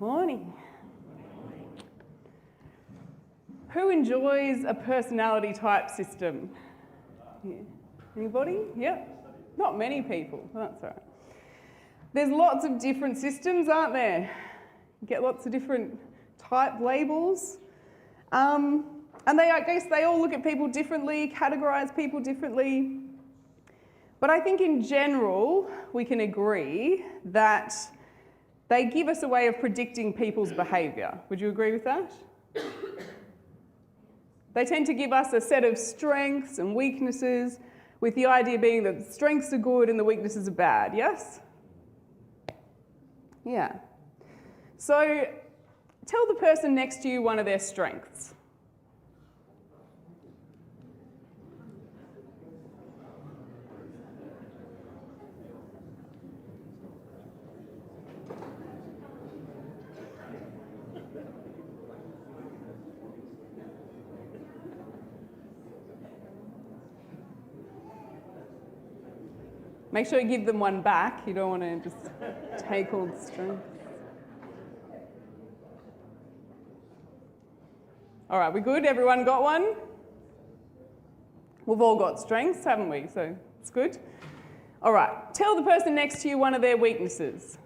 morning. Who enjoys a personality type system? Yeah. Anybody? Yep. Not many people. That's all right. There's lots of different systems, aren't there? You get lots of different type labels. And I guess they all look at people differently, categorise people differently. But I think in general, we can agree that they give us a way of predicting people's behaviour. Would you agree with that? They tend to give us a set of strengths and weaknesses, with the idea being that the strengths are good and the weaknesses are bad, yes? Yeah. So tell the person next to you one of their strengths. Make sure you give them one back. You don't want to just take all the strengths. All right, we good? Everyone got one? We've all got strengths, haven't we? So it's good. All right, tell the person next to you one of their weaknesses.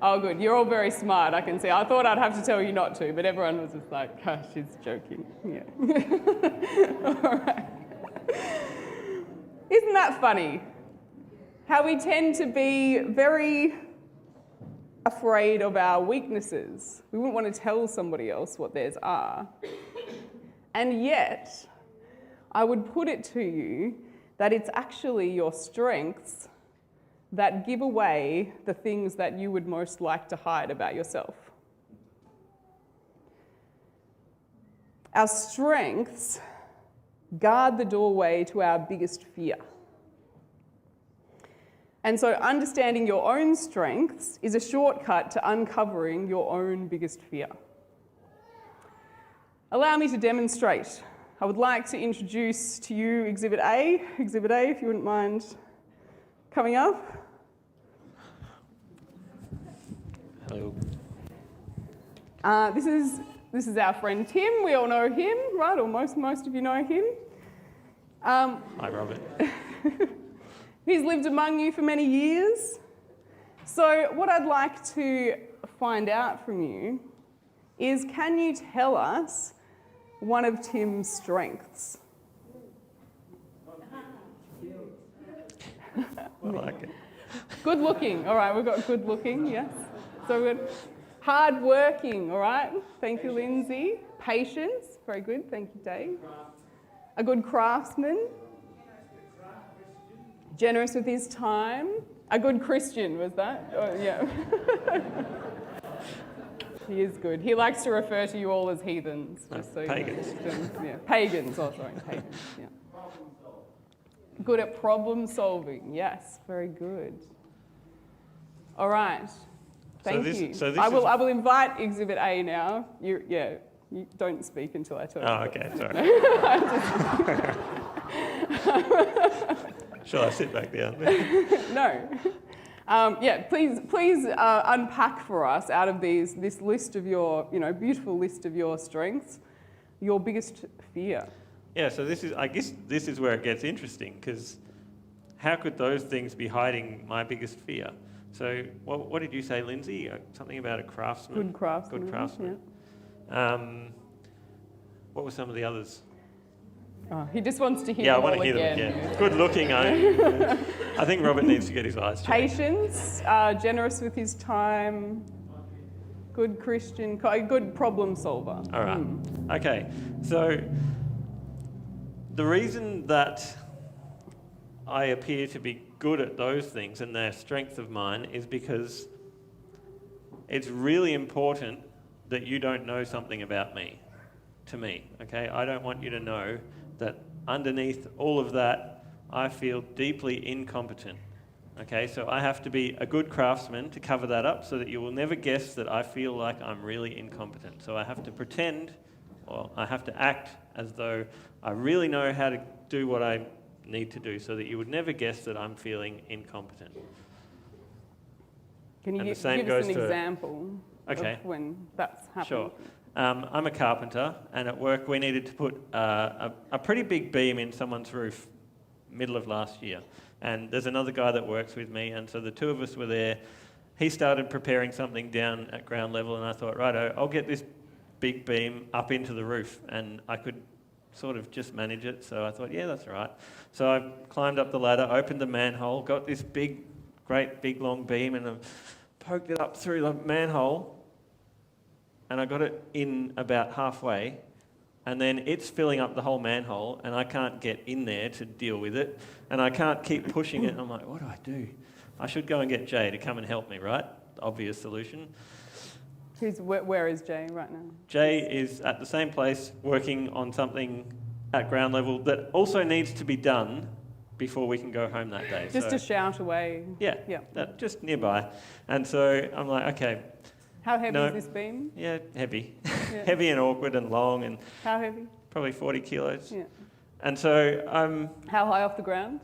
Oh, good. You're all very smart, I can see. I thought I'd have to tell you not to, but everyone was just like, oh, she's joking. Yeah. All right. Isn't that funny? How we tend to be very afraid of our weaknesses. We wouldn't want to tell somebody else what theirs are. And yet, I would put it to you that it's actually your strengths that give away the things that you would most like to hide about yourself. Our strengths guard the doorway to our biggest fear. And so understanding your own strengths is a shortcut to uncovering your own biggest fear. Allow me to demonstrate. I would like to introduce to you Exhibit A. Exhibit A, if you wouldn't mind coming up. Hello. This is our friend Tim. We all know him, right? Or most of you know him. Hi, Robert. He's lived among you for many years. So what I'd like to find out from you is, can you tell us one of Tim's strengths? I like it. Good looking. All right, we've got good looking, yes. So good. Hard working, all right. Thank you, Lindsay. Patience, very good. Thank you, Dave. A good craftsman. Generous with his time. A good Christian, was that? Oh, yeah. He is good. He likes to refer to you all as heathens. Just so pagans. You know. Yeah. Pagans, oh sorry, pagans, yeah. Good at problem solving, yes, very good. All right, thank you. I will invite Exhibit A now. You don't speak until I tell you. Oh, okay, sorry. Shall I sit back down? No. Please unpack for us out of this list of your, beautiful list of your strengths, your biggest fear. Yeah, so I guess this is where it gets interesting, because how could those things be hiding my biggest fear? So what did you say, Lindsay? Something about a craftsman? Good craftsman. Good craftsman. Yeah. What were some of the others? Oh, he just wants to hear them all all again. Yeah, I want to hear them again. Good looking. I think Robert needs to get his eyes checked. Patience, generous with his time, good Christian, good problem solver. All right. Okay. So the reason that I appear to be good at those things and they're strengths of mine is because it's really important that you don't know something about me, to me, okay? I don't want you to know that underneath all of that, I feel deeply incompetent, okay? So I have to be a good craftsman to cover that up so that you will never guess that I feel like I'm really incompetent. So I have to pretend, or I have to act as though I really know how to do what I need to do so that you would never guess that I'm feeling incompetent. Can you And the give same us goes an to- example Okay. of when that's happened? Sure. I'm a carpenter, and at work we needed to put a pretty big beam in someone's roof middle of last year. And there's another guy that works with me, and so the two of us were there. He started preparing something down at ground level, and I thought, righto, I'll get this big beam up into the roof, and I could sort of just manage it. So I thought, yeah, that's all right. So I climbed up the ladder, opened the manhole, got this great big long beam, and I poked it up through the manhole, and I got it in about halfway, and then it's filling up the whole manhole, and I can't get in there to deal with it, and I can't keep pushing it. And I'm like, what do I do? I should go and get Jay to come and help me, right? Obvious solution. Where is Jay right now? Jay is at the same place working on something at ground level that also needs to be done before we can go home that day. Just So, a shout away. yeah, just nearby. And so I'm like, okay, How heavy No. is this beam? yeah, heavy. Yeah. Heavy and awkward and long and How heavy? probably 40 kilos. Yeah. And so I'm How high off the ground?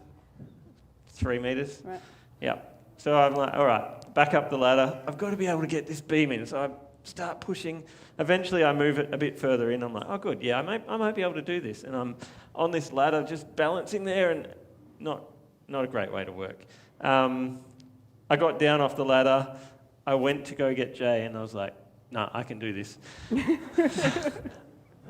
3 metres. Right. Yeah. So I'm like, all right, back up the ladder. I've got to be able to get this beam in. So I start pushing. Eventually I move it a bit further in. I'm like, oh good, yeah, I might be able to do this. And I'm on this ladder just balancing there, and not a great way to work. I got down off the ladder. I went to go get Jay, and I was like, no, I can do this.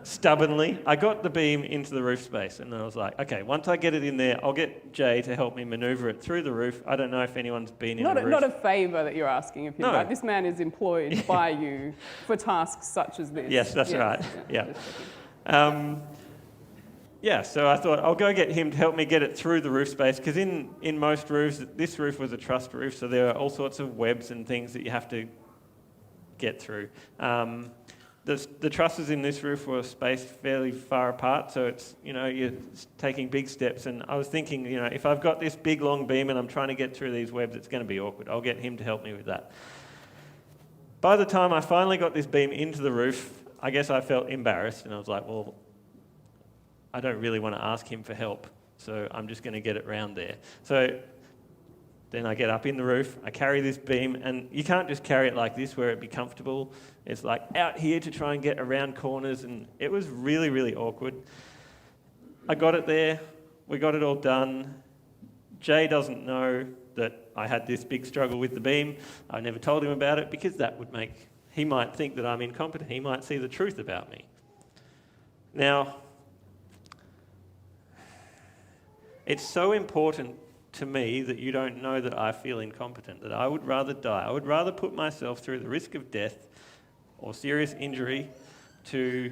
Stubbornly, I got the beam into the roof space, and I was like, okay, once I get it in there, I'll get Jay to help me manoeuvre it through the roof. I don't know if anyone's been in a roof. Not a favour that you're asking of him, No. right? This man is employed by you for tasks such as this. Yes, that's right. Yeah. just checking. Yeah, so I thought I'll go get him to help me get it through the roof space, because in most roofs, this roof was a trussed roof, so there are all sorts of webs and things that you have to get through. The trusses in this roof were spaced fairly far apart, so it's, you're taking big steps, and I was thinking, if I've got this big long beam and I'm trying to get through these webs, it's going to be awkward. I'll get him to help me with that. By the time I finally got this beam into the roof, I guess I felt embarrassed, and I was like, well, I don't really want to ask him for help, so I'm just going to get it round there. So then I get up in the roof, I carry this beam, and you can't just carry it like this where it'd be comfortable. It's like out here to try and get around corners, and it was really, really awkward. I got it there, we got it all done. Jay doesn't know that I had this big struggle with the beam. I never told him about it, because he might think that I'm incompetent. He might see the truth about me. Now, it's so important to me that you don't know that I feel incompetent, that I would rather die. I would rather put myself through the risk of death or serious injury to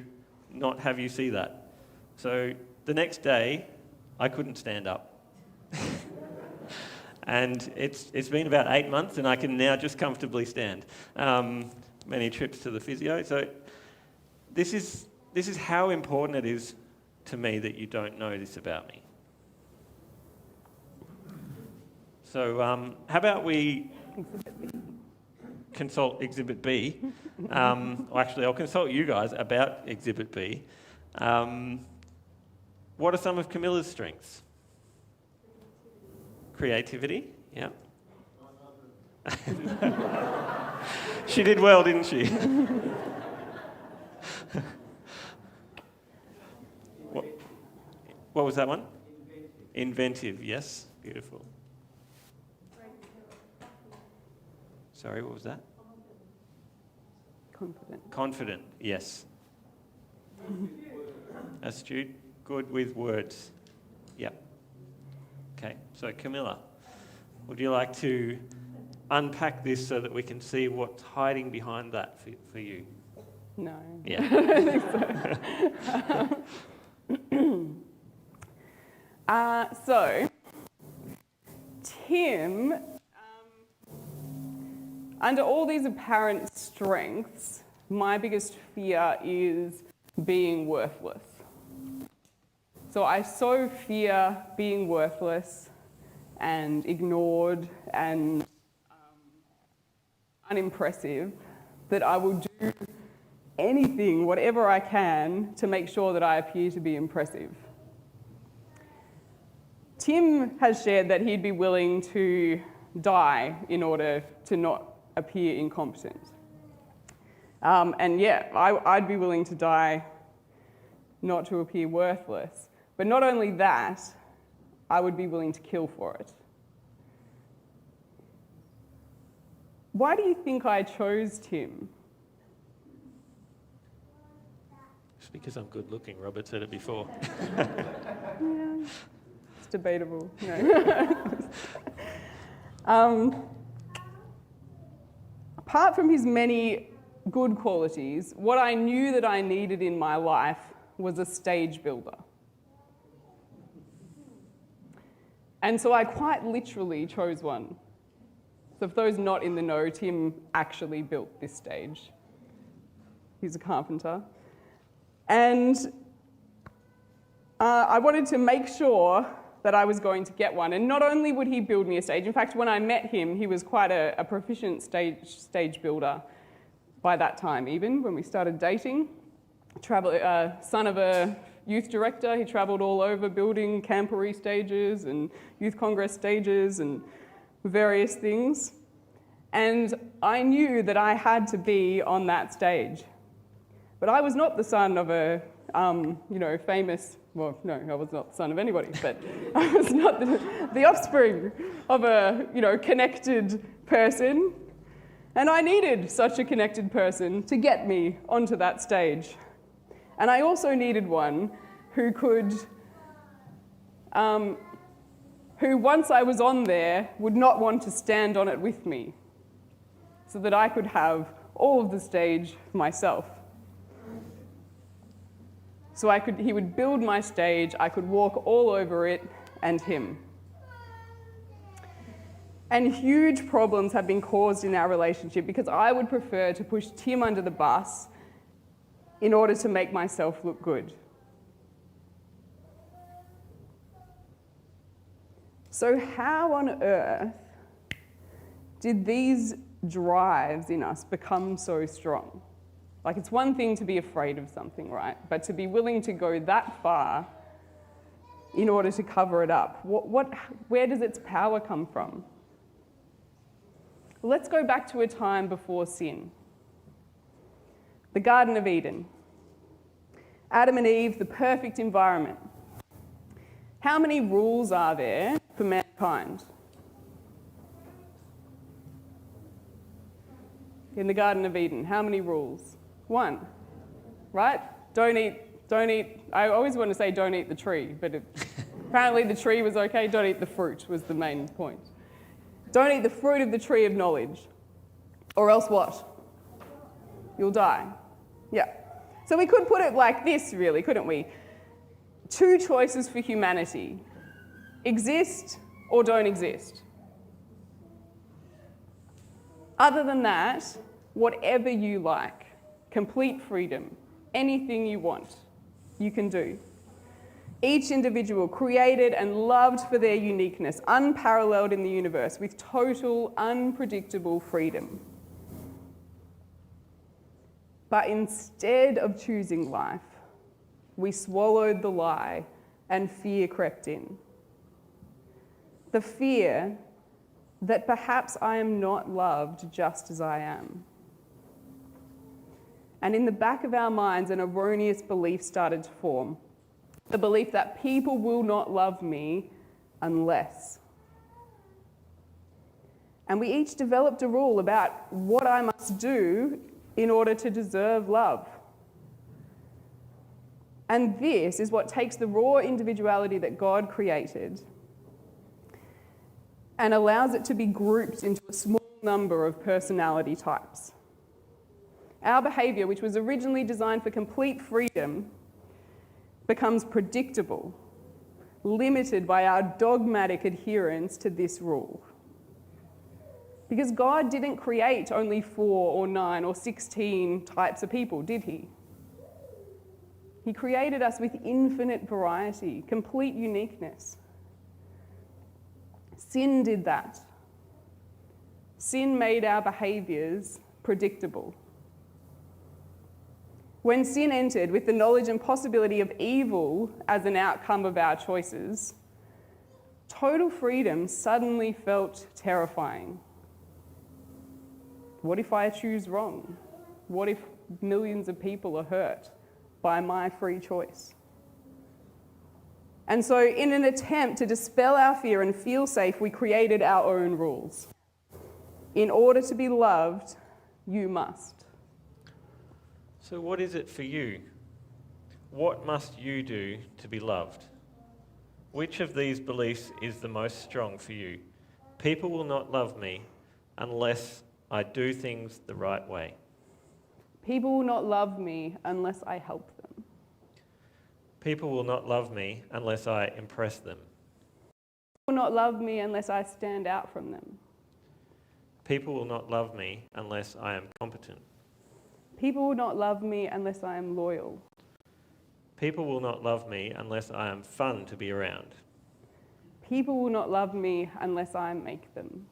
not have you see that. So the next day, I couldn't stand up. And it's been about 8 months, and I can now just comfortably stand. Many trips to the physio. So this is how important it is to me that you don't know this about me. So how about we consult Exhibit B? Actually, I'll consult you guys about Exhibit B. What are some of Camilla's strengths? Creativity, yeah. She did well, didn't she? What was that one? Inventive, yes. Beautiful. Sorry, what was that? Confident, yes. Astute, good with words. Yep. Okay, so Camilla, would you like to unpack this so that we can see what's hiding behind that for you? No. Yeah. I don't think so. So, Tim, under all these apparent strengths, my biggest fear is being worthless. So I so fear being worthless and ignored and unimpressive that I will do anything, whatever I can, to make sure that I appear to be impressive. Tim has shared that he'd be willing to die in order to not appear incompetent. And yeah, I'd be willing to die not to appear worthless. But not only that, I would be willing to kill for it. Why do you think I chose Tim? Just because I'm good looking, Robert said it before. Yeah, it's debatable. No. Apart from his many good qualities, what I knew that I needed in my life was a stage builder. And so I quite literally chose one. So for those not in the know, Tim actually built this stage. He's a carpenter. And I wanted to make sure that I was going to get one. And not only would he build me a stage, in fact, when I met him, he was quite a proficient stage builder by that time, even when we started dating. Son of a youth director, he travelled all over building camporee stages and youth congress stages and various things. And I knew that I had to be on that stage. But I was not the son of a, famous, well, no, I was not the son of anybody, but I was not the offspring of a, connected person. And I needed such a connected person to get me onto that stage. And I also needed one who could, who once I was on there would not want to stand on it with me, so that I could have all of the stage myself. So he would build my stage, I could walk all over it, and him. And huge problems have been caused in our relationship because I would prefer to push Tim under the bus in order to make myself look good. So how on earth did these drives in us become so strong? Like, it's one thing to be afraid of something, right? But to be willing to go that far in order to cover it up, where does its power come from? Let's go back to a time before sin. The Garden of Eden. Adam and Eve, the perfect environment. How many rules are there for mankind? In the Garden of Eden, how many rules? 1, right? Don't eat, I always want to say don't eat the tree, but apparently the tree was okay, don't eat the fruit was the main point. Don't eat the fruit of the tree of knowledge, or else what? You'll die. Yeah. So we could put it like this, really, couldn't we? 2 choices for humanity. Exist or don't exist. Other than that, whatever you like, complete freedom, anything you want, you can do. Each individual created and loved for their uniqueness, unparalleled in the universe, with total, unpredictable freedom. But instead of choosing life, we swallowed the lie and fear crept in. The fear that perhaps I am not loved just as I am. And in the back of our minds, an erroneous belief started to form. The belief that people will not love me unless. And we each developed a rule about what I must do in order to deserve love. And this is what takes the raw individuality that God created and allows it to be grouped into a small number of personality types. Our behaviour, which was originally designed for complete freedom, becomes predictable, limited by our dogmatic adherence to this rule. Because God didn't create only 4 or 9 or 16 types of people, did he? He created us with infinite variety, complete uniqueness. Sin did that. Sin made our behaviours predictable. When sin entered with the knowledge and possibility of evil as an outcome of our choices, total freedom suddenly felt terrifying. What if I choose wrong? What if millions of people are hurt by my free choice? And so, in an attempt to dispel our fear and feel safe, we created our own rules. In order to be loved, you must. So what is it for you? What must you do to be loved? Which of these beliefs is the most strong for you? People will not love me unless I do things the right way. People will not love me unless I help them. People will not love me unless I impress them. People will not love me unless I stand out from them. People will not love me unless I am competent. People will not love me unless I am loyal. People will not love me unless I am fun to be around. People will not love me unless I make them.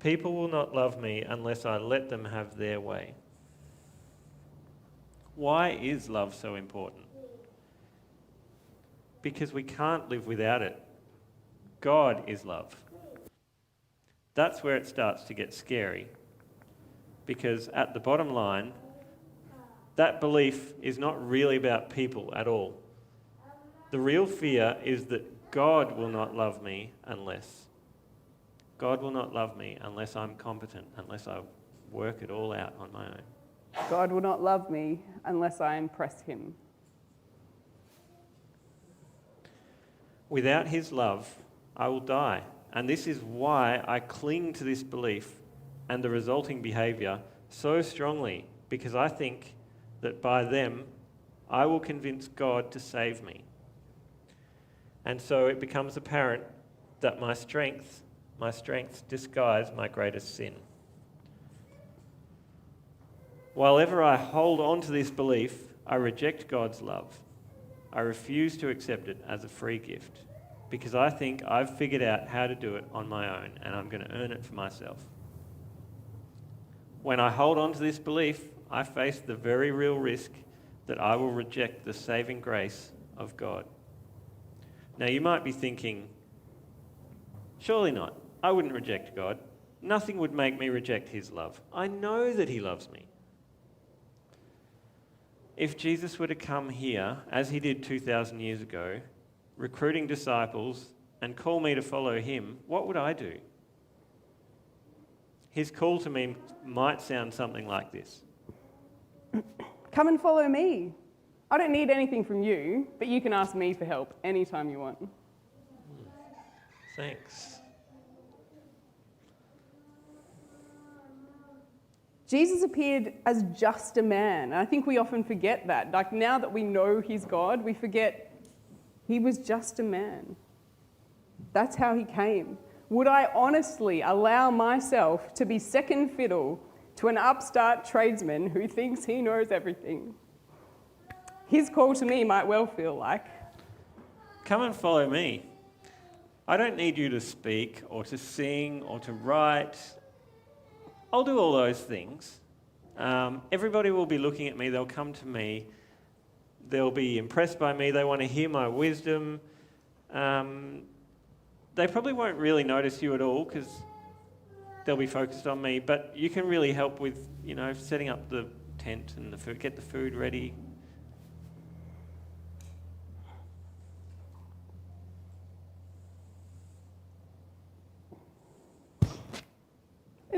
People will not love me unless I let them have their way. Why is love so important? Because we can't live without it. God is love. That's where it starts to get scary. Because at the bottom line, that belief is not really about people at all. The real fear is that God will not love me unless. God will not love me unless I'm competent, unless I work it all out on my own. God will not love me unless I impress him. Without his love, I will die. And this is why I cling to this belief and the resulting behaviour so strongly, because I think that by them, I will convince God to save me. And so it becomes apparent that my strengths disguise my greatest sin. While ever I hold on to this belief, I reject God's love. I refuse to accept it as a free gift because I think I've figured out how to do it on my own and I'm going to earn it for myself. When I hold on to this belief, I face the very real risk that I will reject the saving grace of God. Now you might be thinking, surely not. I wouldn't reject God. Nothing would make me reject his love. I know that he loves me. If Jesus were to come here, as he did 2,000 years ago, recruiting disciples and call me to follow him, what would I do? His call to me might sound something like this. Come and follow me. I don't need anything from you, but you can ask me for help anytime you want. Thanks. Jesus appeared as just a man. And I think we often forget that. Like now that we know he's God, we forget he was just a man. That's how he came. Would I honestly allow myself to be second fiddle to an upstart tradesman who thinks he knows everything? His call to me might well feel like, come and follow me. I don't need you to speak or to sing or to write. I'll do all those things. Everybody will be looking at me. They'll come to me. They'll be impressed by me. They want to hear my wisdom. They probably won't really notice you at all because they'll be focused on me. But you can really help with, setting up the tent and the food, get the food ready.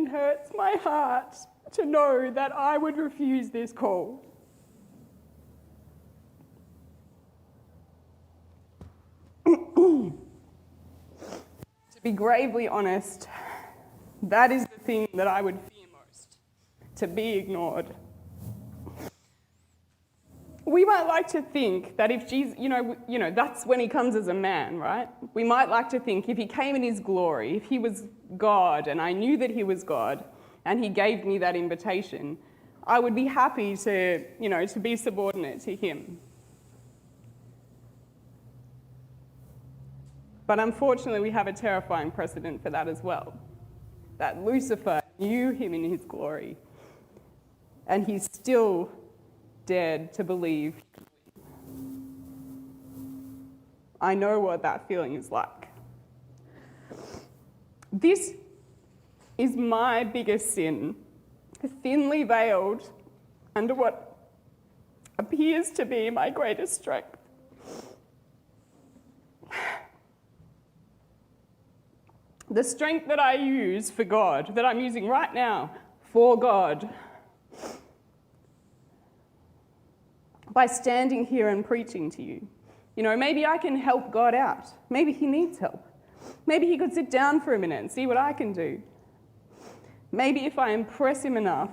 it hurts my heart to know that I would refuse this call. To be gravely honest, that is the thing that I would fear most, to be ignored. We might like to think that if Jesus, that's when he comes as a man, right? We might like to think if he came in his glory, if he was God and I knew that he was God and he gave me that invitation, I would be happy to be subordinate to him. But unfortunately, we have a terrifying precedent for that as well. That Lucifer knew him in his glory, and he still dared to believe. I know what that feeling is like. This is my biggest sin, thinly veiled under what appears to be my greatest strength. The strength that I use for God, that I'm using right now for God, by standing here and preaching to you. You know, maybe I can help God out. Maybe he needs help. Maybe he could sit down for a minute and see what I can do. Maybe if I impress him enough,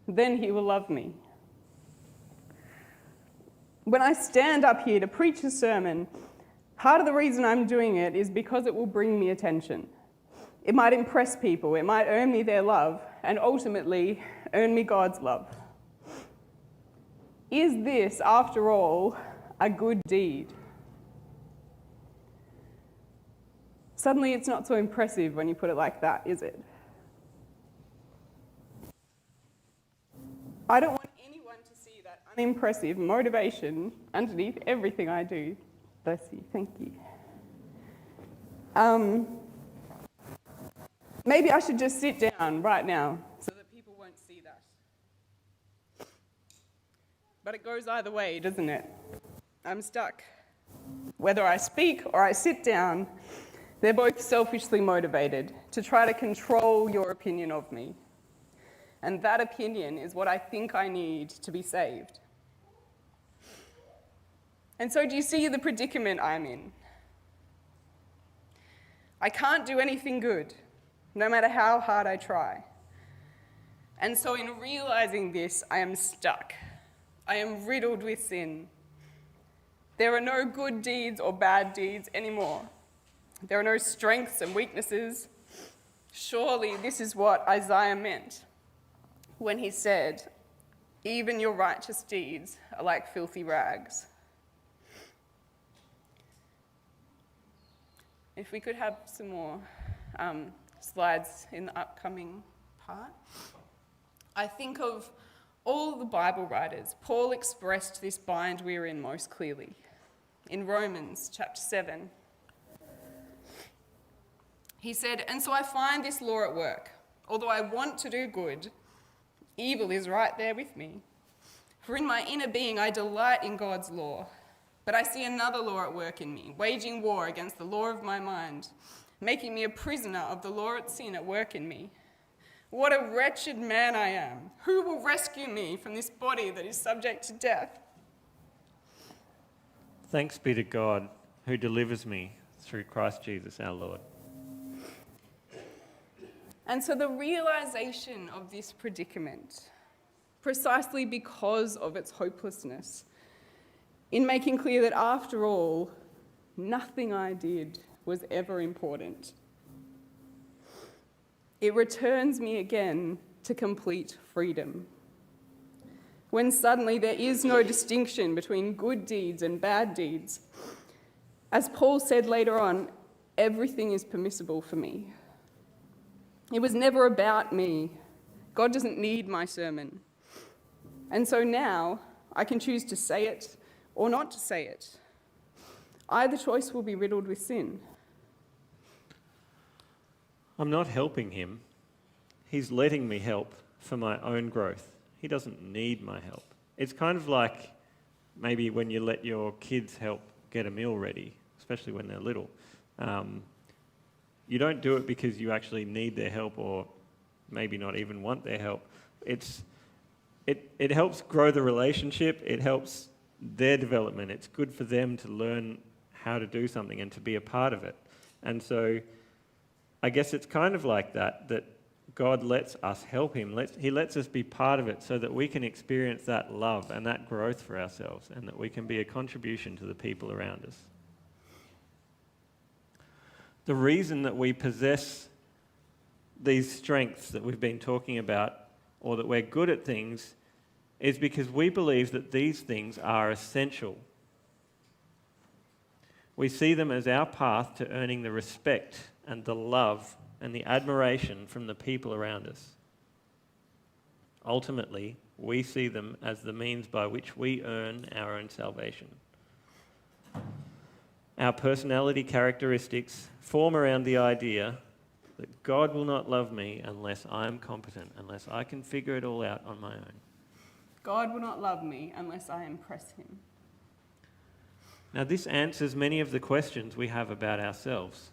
then he will love me. When I stand up here to preach a sermon, part of the reason I'm doing it is because it will bring me attention. It might impress people, it might earn me their love, and ultimately earn me God's love. Is this, after all, a good deed? Suddenly it's not so impressive when you put it like that, is it? I don't want anyone to see that unimpressive motivation underneath everything I do. Bless you, thank you. Maybe I should just sit down right now so that people won't see that. But it goes either way, doesn't it? I'm stuck. Whether I speak or I sit down, they're both selfishly motivated to try to control your opinion of me. And that opinion is what I think I need to be saved. And so do you see the predicament I'm in? I can't do anything good, no matter how hard I try. And so in realizing this, I am stuck. I am riddled with sin. There are no good deeds or bad deeds anymore. There are no strengths and weaknesses. Surely this is what Isaiah meant when he said, "Even your righteous deeds are like filthy rags." If we could have some more slides in the upcoming part. I think of all the Bible writers, Paul expressed this bind we're in most clearly. In Romans chapter 7, he said, "And so I find this law at work. Although I want to do good, evil is right there with me. For in my inner being I delight in God's law. But I see another law at work in me, waging war against the law of my mind, making me a prisoner of the law of sin at work in me. What a wretched man I am! Who will rescue me from this body that is subject to death?" Thanks be to God who delivers me through Christ Jesus our Lord. And so the realization of this predicament, precisely because of its hopelessness, in making clear that after all, nothing I did was ever important, it returns me again to complete freedom. When suddenly there is no distinction between good deeds and bad deeds. As Paul said later on, everything is permissible for me. It was never about me. God doesn't need my sermon. And so now I can choose to say it or not to say it. Either choice will be riddled with sin. I'm not helping him. He's letting me help for my own growth. He doesn't need my help. It's kind of like maybe when you let your kids help get a meal ready, especially when they're little. You don't do it because you actually need their help or maybe not even want their help. It helps grow the relationship. It helps their development. It's good for them to learn how to do something and to be a part of it. And so I guess it's kind of like that God lets us help him. He lets us be part of it so that we can experience that love and that growth for ourselves and that we can be a contribution to the people around us. The reason that we possess these strengths that we've been talking about or that we're good at things is because we believe that these things are essential. We see them as our path to earning the respect and the love and the admiration from the people around us. Ultimately, we see them as the means by which we earn our own salvation. Our personality characteristics form around the idea that God will not love me unless I'm competent, unless I can figure it all out on my own. God will not love me unless I impress him. Now, this answers many of the questions we have about ourselves.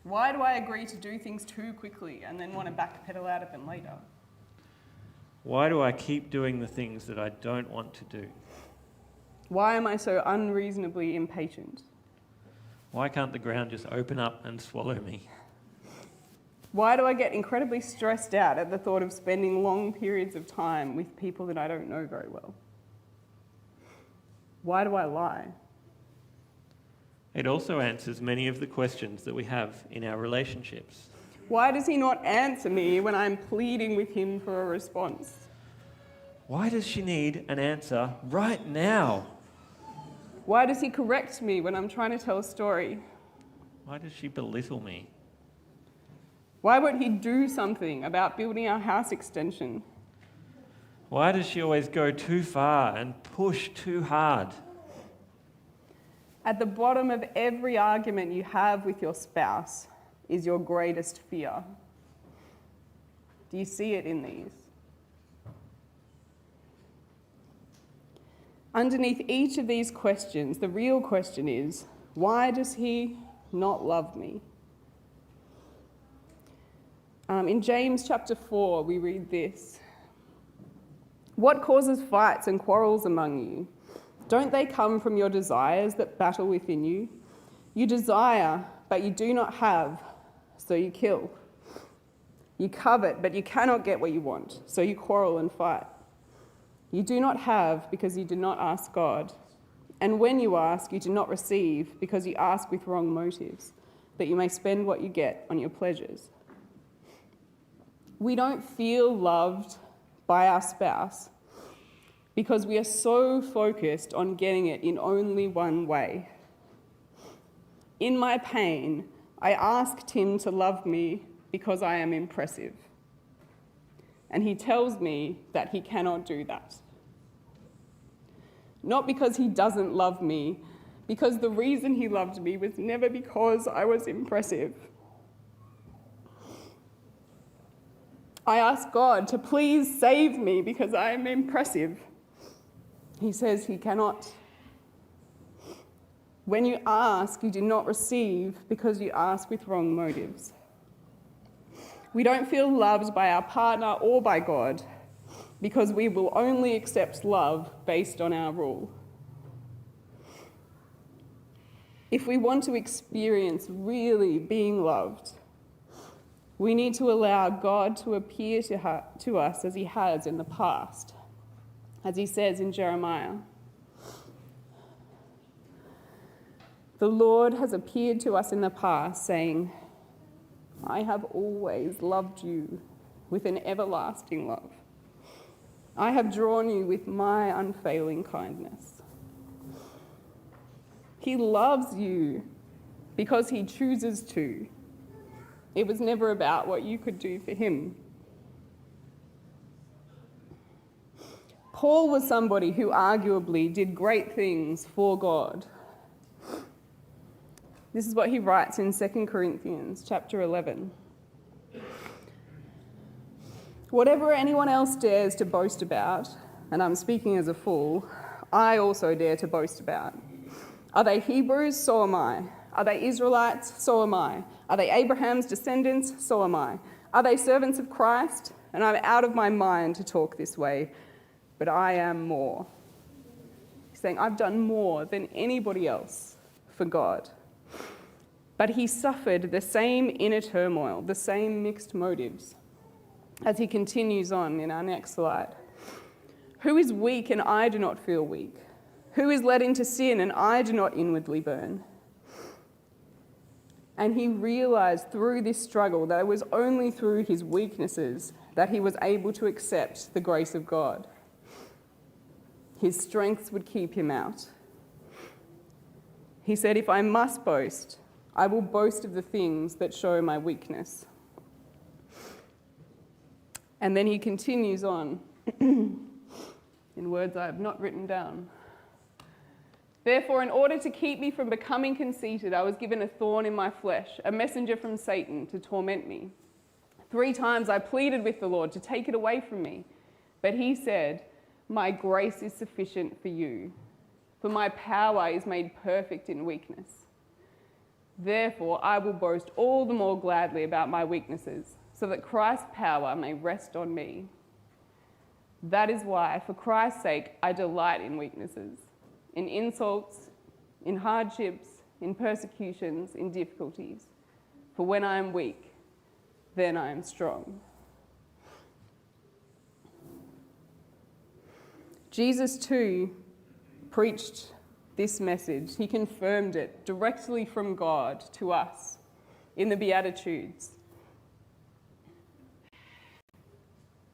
Why do I agree to do things too quickly and then want to backpedal out of them later? Why do I keep doing the things that I don't want to do? Why am I so unreasonably impatient? Why can't the ground just open up and swallow me? Why do I get incredibly stressed out at the thought of spending long periods of time with people that I don't know very well? Why do I lie? It also answers many of the questions that we have in our relationships. Why does he not answer me when I'm pleading with him for a response? Why does she need an answer right now? Why does he correct me when I'm trying to tell a story? Why does she belittle me? Why won't he do something about building our house extension? Why does she always go too far and push too hard? At the bottom of every argument you have with your spouse is your greatest fear. Do you see it in these? Underneath each of these questions, the real question is, why does he not love me? In James chapter 4, we read this. What causes fights and quarrels among you? Don't they come from your desires that battle within you? You desire, but you do not have, so you kill. You covet, but you cannot get what you want, so you quarrel and fight. You do not have because you do not ask God. And when you ask, you do not receive because you ask with wrong motives, that you may spend what you get on your pleasures. We don't feel loved by our spouse because we are so focused on getting it in only one way. In my pain, I ask Tim to love me because I am impressive. And he tells me that he cannot do that. Not because he doesn't love me, because the reason he loved me was never because I was impressive. I ask God to please save me because I am impressive. He says he cannot. When you ask, you do not receive because you ask with wrong motives. We don't feel loved by our partner or by God because we will only accept love based on our rule. If we want to experience really being loved, we need to allow God to appear to us as he has in the past, as he says in Jeremiah. The Lord has appeared to us in the past, saying, I have always loved you with an everlasting love. I have drawn you with my unfailing kindness. He loves you because he chooses to. It was never about what you could do for him. Paul was somebody who arguably did great things for God. This is what he writes in 2 Corinthians chapter 11. Whatever anyone else dares to boast about, and I'm speaking as a fool, I also dare to boast about. Are they Hebrews? So am I. Are they Israelites? So am I. Are they Abraham's descendants? So am I. Are they servants of Christ? And I'm out of my mind to talk this way, but I am more. He's saying, I've done more than anybody else for God. But he suffered the same inner turmoil, the same mixed motives, as he continues on in our next slide. Who is weak and I do not feel weak? Who is led into sin and I do not inwardly burn? And he realized through this struggle that it was only through his weaknesses that he was able to accept the grace of God. His strengths would keep him out. He said, if I must boast, I will boast of the things that show my weakness. And then he continues on in words I have not written down. Therefore, in order to keep me from becoming conceited, I was given a thorn in my flesh, a messenger from Satan to torment me. 3 times I pleaded with the Lord to take it away from me. But he said, "My grace is sufficient for you, for my power is made perfect in weakness. Therefore, I will boast all the more gladly about my weaknesses, so that Christ's power may rest on me. That is why, for Christ's sake, I delight in weaknesses, in insults, in hardships, in persecutions, in difficulties. For when I am weak, then I am strong." Jesus too preached this message. He confirmed it directly from God to us in the Beatitudes,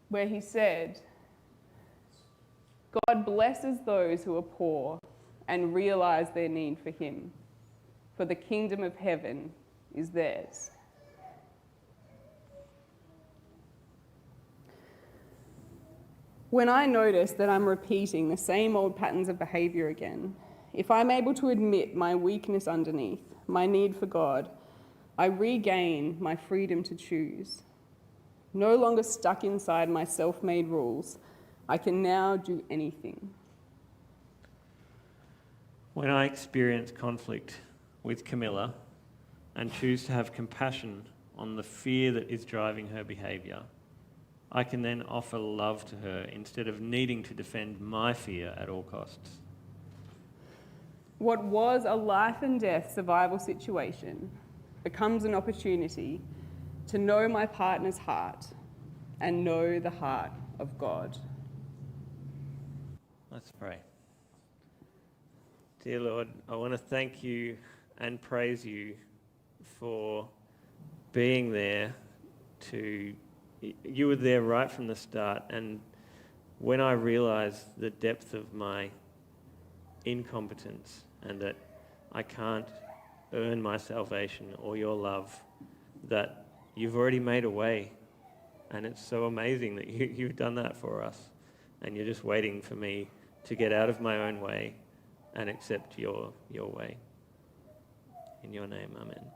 where he said, "God blesses those who are poor and realize their need for him, for the kingdom of heaven is theirs." When I notice that I'm repeating the same old patterns of behaviour again, if I'm able to admit my weakness underneath, my need for God, I regain my freedom to choose. No longer stuck inside my self-made rules, I can now do anything. When I experience conflict with Camilla and choose to have compassion on the fear that is driving her behaviour, I can then offer love to her instead of needing to defend my fear at all costs. What was a life and death survival situation becomes an opportunity to know my partner's heart and know the heart of God. Let's pray. Dear Lord, I want to thank you and praise you for being there you were there right from the start, and when I realised the depth of my incompetence and that I can't earn my salvation or your love, that you've already made a way, and it's so amazing that you've done that for us, and you're just waiting for me to get out of my own way and accept your way. In your name, amen.